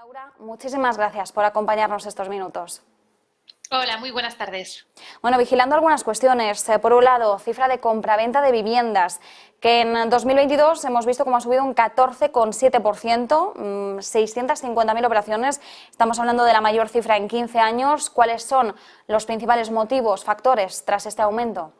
Laura, muchísimas gracias por acompañarnos estos minutos. Hola, muy buenas tardes. Bueno, vigilando algunas cuestiones. Por un lado, cifra de compraventa de viviendas, que en 2022 hemos visto cómo ha subido un 14,7%, 650.000 operaciones. Estamos hablando de la mayor cifra en 15 años. ¿Cuáles son los principales motivos, factores tras este aumento?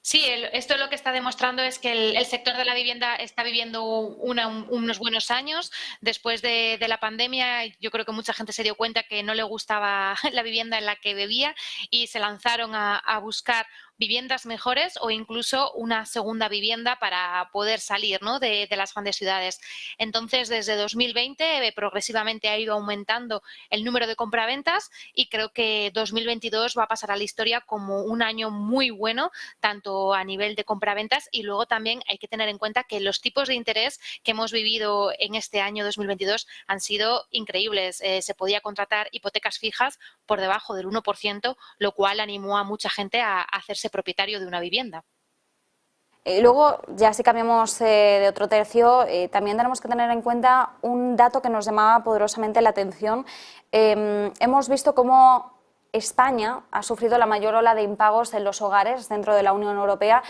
Sí, esto lo que está demostrando es que el sector de la vivienda está viviendo unos buenos años. Después de la pandemia, yo creo que mucha gente se dio cuenta que no le gustaba la vivienda en la que vivía y se lanzaron a buscar viviendas mejores o incluso una segunda vivienda para poder salir, ¿no?, de las grandes ciudades. Entonces, desde 2020 progresivamente ha ido aumentando el número de compraventas y creo que 2022 va a pasar a la historia como un año muy bueno, tanto a nivel de compraventas, y luego también hay que tener en cuenta que los tipos de interés que hemos vivido en este año 2022 han sido increíbles. Se podía contratar hipotecas fijas por debajo del 1%, lo cual animó a mucha gente a hacerse propietario de una vivienda. Luego, ya si cambiamos de otro tercio, también tenemos que tener en cuenta un dato que nos llamaba poderosamente la atención. Hemos visto cómo España ha sufrido la mayor ola de impagos en los hogares dentro de la Unión Europea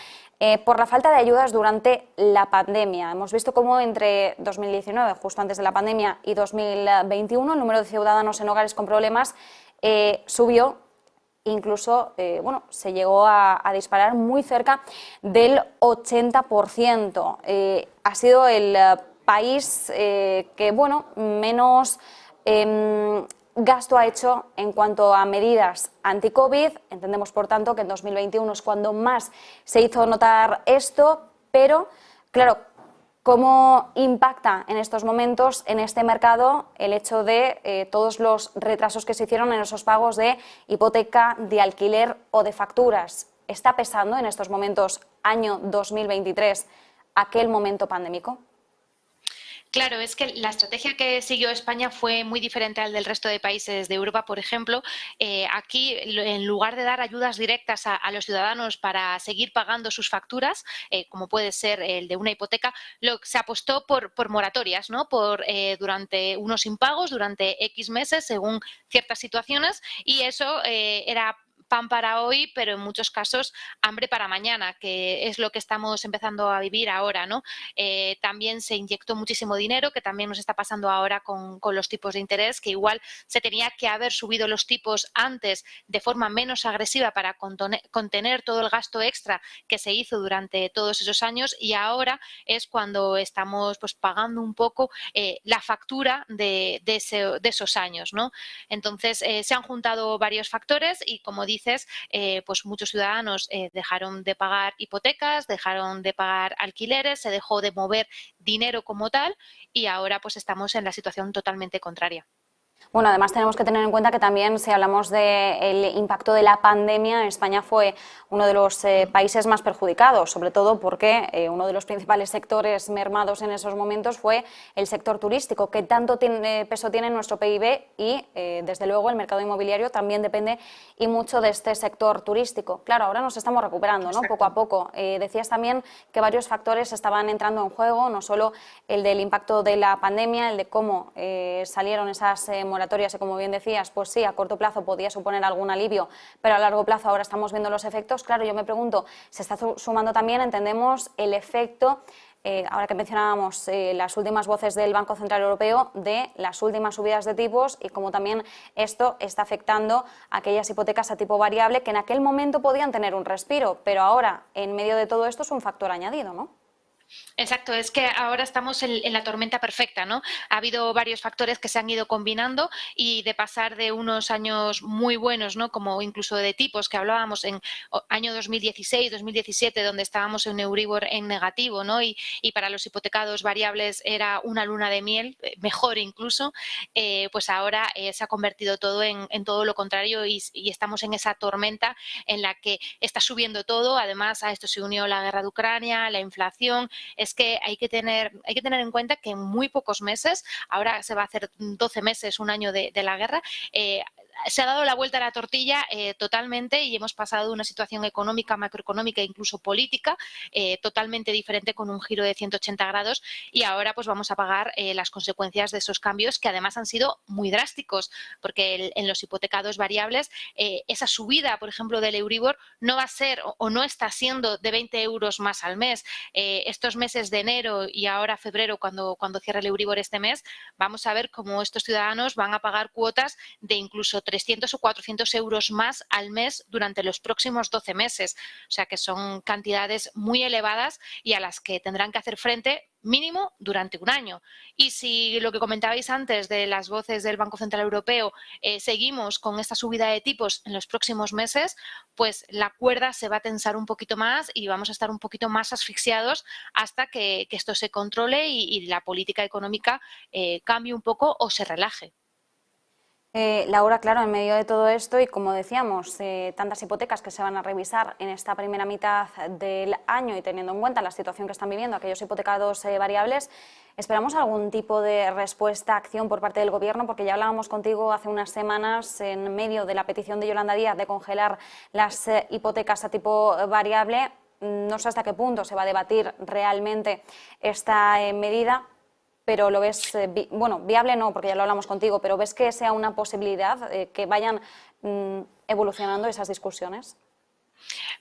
por la falta de ayudas durante la pandemia. Hemos visto cómo entre 2019, justo antes de la pandemia, y 2021, el número de ciudadanos en hogares con problemas subió. Incluso se llegó a disparar muy cerca del 80%. Ha sido el país que menos gasto ha hecho en cuanto a medidas anti-COVID. Entendemos, por tanto, que en 2021 es cuando más se hizo notar esto, pero, claro, ¿cómo impacta en estos momentos en este mercado el hecho de todos los retrasos que se hicieron en esos pagos de hipoteca, de alquiler o de facturas? ¿Está pesando en estos momentos, año 2023, aquel momento pandémico? Claro, es que la estrategia que siguió España fue muy diferente al del resto de países de Europa, por ejemplo. Aquí, en lugar de dar ayudas directas a los ciudadanos para seguir pagando sus facturas, como puede ser el de una hipoteca, se apostó por moratorias, ¿no?, durante unos impagos, durante X meses, según ciertas situaciones, y eso era pan para hoy, pero en muchos casos hambre para mañana, que es lo que estamos empezando a vivir ahora, ¿no? También se inyectó muchísimo dinero, que también nos está pasando ahora con los tipos de interés, que igual se tenía que haber subido los tipos antes de forma menos agresiva para contener todo el gasto extra que se hizo durante todos esos años, y ahora es cuando estamos pagando un poco la factura de esos años, ¿no? Entonces, se han juntado varios factores y, como dices, muchos ciudadanos dejaron de pagar hipotecas, dejaron de pagar alquileres, se dejó de mover dinero como tal, y ahora estamos en la situación totalmente contraria. Bueno, además tenemos que tener en cuenta que también, si hablamos del impacto de la pandemia, España fue uno de los países más perjudicados, sobre todo porque uno de los principales sectores mermados en esos momentos fue el sector turístico, que tanto peso tiene en nuestro PIB, y desde luego el mercado inmobiliario también depende y mucho de este sector turístico. Claro, ahora nos estamos recuperando, ¿no?, poco a poco. Decías también que varios factores estaban entrando en juego, no solo el del impacto de la pandemia, el de cómo salieron esas moratorias, y como bien decías, pues sí, a corto plazo podía suponer algún alivio, pero a largo plazo ahora estamos viendo los efectos. Claro, yo me pregunto, se está sumando también, entendemos, el efecto, ahora que mencionábamos las últimas voces del Banco Central Europeo, de las últimas subidas de tipos, y cómo también esto está afectando a aquellas hipotecas a tipo variable que en aquel momento podían tener un respiro, pero ahora, en medio de todo esto, es un factor añadido, ¿no? Exacto, es que ahora estamos en la tormenta perfecta, ¿no? Ha habido varios factores que se han ido combinando, y de pasar de unos años muy buenos, ¿no?, como incluso de tipos que hablábamos en año 2016, 2017, donde estábamos en Euribor en negativo, ¿no?, y para los hipotecados variables era una luna de miel, mejor incluso, pues ahora se ha convertido todo en todo lo contrario, y estamos en esa tormenta en la que está subiendo todo. Además, a esto se unió la guerra de Ucrania, la inflación. Es que hay que tener en cuenta que en muy pocos meses, ahora se va a hacer 12 meses, un año de la guerra, se ha dado la vuelta a la tortilla totalmente y hemos pasado de una situación económica, macroeconómica e incluso política totalmente diferente con un giro de 180 grados y ahora pues vamos a pagar las consecuencias de esos cambios que además han sido muy drásticos porque en los hipotecados variables esa subida, por ejemplo, del Euribor no va a ser o no está siendo de 20 euros más al mes. Estos meses de enero y ahora febrero, cuando cierre el Euribor este mes, vamos a ver cómo estos ciudadanos van a pagar cuotas de incluso 300 o 400 euros más al mes durante los próximos 12 meses. O sea que son cantidades muy elevadas y a las que tendrán que hacer frente mínimo durante un año. Y si lo que comentabais antes de las voces del Banco Central Europeo seguimos con esta subida de tipos en los próximos meses, pues la cuerda se va a tensar un poquito más y vamos a estar un poquito más asfixiados hasta que esto se controle y la política económica cambie un poco o se relaje. Laura, claro, en medio de todo esto y como decíamos, tantas hipotecas que se van a revisar en esta primera mitad del año y teniendo en cuenta la situación que están viviendo aquellos hipotecados variables, ¿esperamos algún tipo de respuesta, acción por parte del Gobierno? Porque ya hablábamos contigo hace unas semanas en medio de la petición de Yolanda Díaz de congelar las hipotecas a tipo variable. No sé hasta qué punto se va a debatir realmente esta medida. Pero lo ves, bueno, viable no, porque ya lo hablamos contigo, pero ¿ves que sea una posibilidad que vayan evolucionando esas discusiones?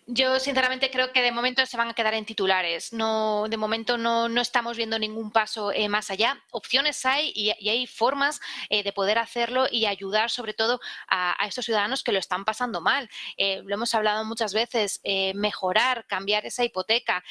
Yo sinceramente creo que de momento se van a quedar en titulares. No, de momento no estamos viendo ningún paso más allá. Opciones hay y hay formas de poder hacerlo y ayudar sobre todo a estos ciudadanos que lo están pasando mal. Lo hemos hablado muchas veces, mejorar, cambiar esa hipoteca,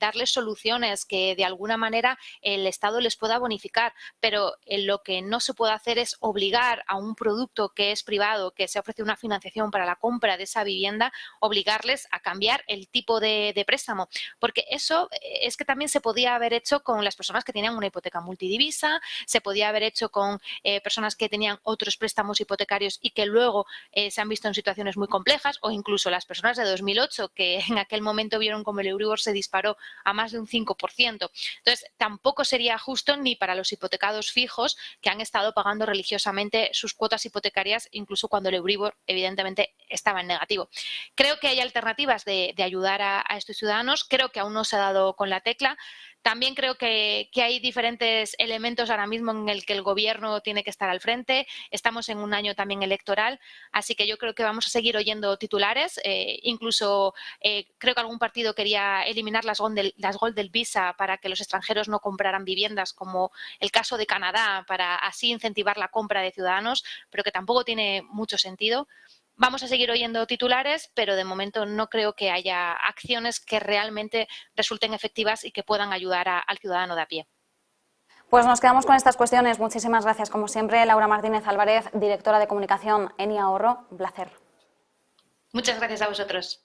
darles soluciones que de alguna manera el Estado les pueda bonificar, pero lo que no se puede hacer es obligar a un producto que es privado, que se ofrece una financiación para la compra de esa vivienda, obligarles a cambiar el tipo de préstamo, porque eso es que también se podía haber hecho con las personas que tenían una hipoteca multidivisa, se podía haber hecho con personas que tenían otros préstamos hipotecarios y que luego se han visto en situaciones muy complejas, o incluso las personas de 2008 que en aquel momento vieron como el Euribor se disparó a más de un 5%. Entonces, tampoco sería justo ni para los hipotecados fijos que han estado pagando religiosamente sus cuotas hipotecarias, incluso cuando el Euribor evidentemente estaba en negativo. Creo que hay alternativas de ayudar a estos ciudadanos, creo que aún no se ha dado con la tecla. También creo que hay diferentes elementos ahora mismo en el que el Gobierno tiene que estar al frente. Estamos en un año también electoral, así que yo creo que vamos a seguir oyendo titulares. Incluso creo que algún partido quería eliminar las Golden Visa para que los extranjeros no compraran viviendas, como el caso de Canadá, para así incentivar la compra de ciudadanos, pero que tampoco tiene mucho sentido. Vamos a seguir oyendo titulares, pero de momento no creo que haya acciones que realmente resulten efectivas y que puedan ayudar al ciudadano de a pie. Pues nos quedamos con estas cuestiones. Muchísimas gracias, como siempre, Laura Martínez Álvarez, directora de comunicación en iAhorro. Un placer. Muchas gracias a vosotros.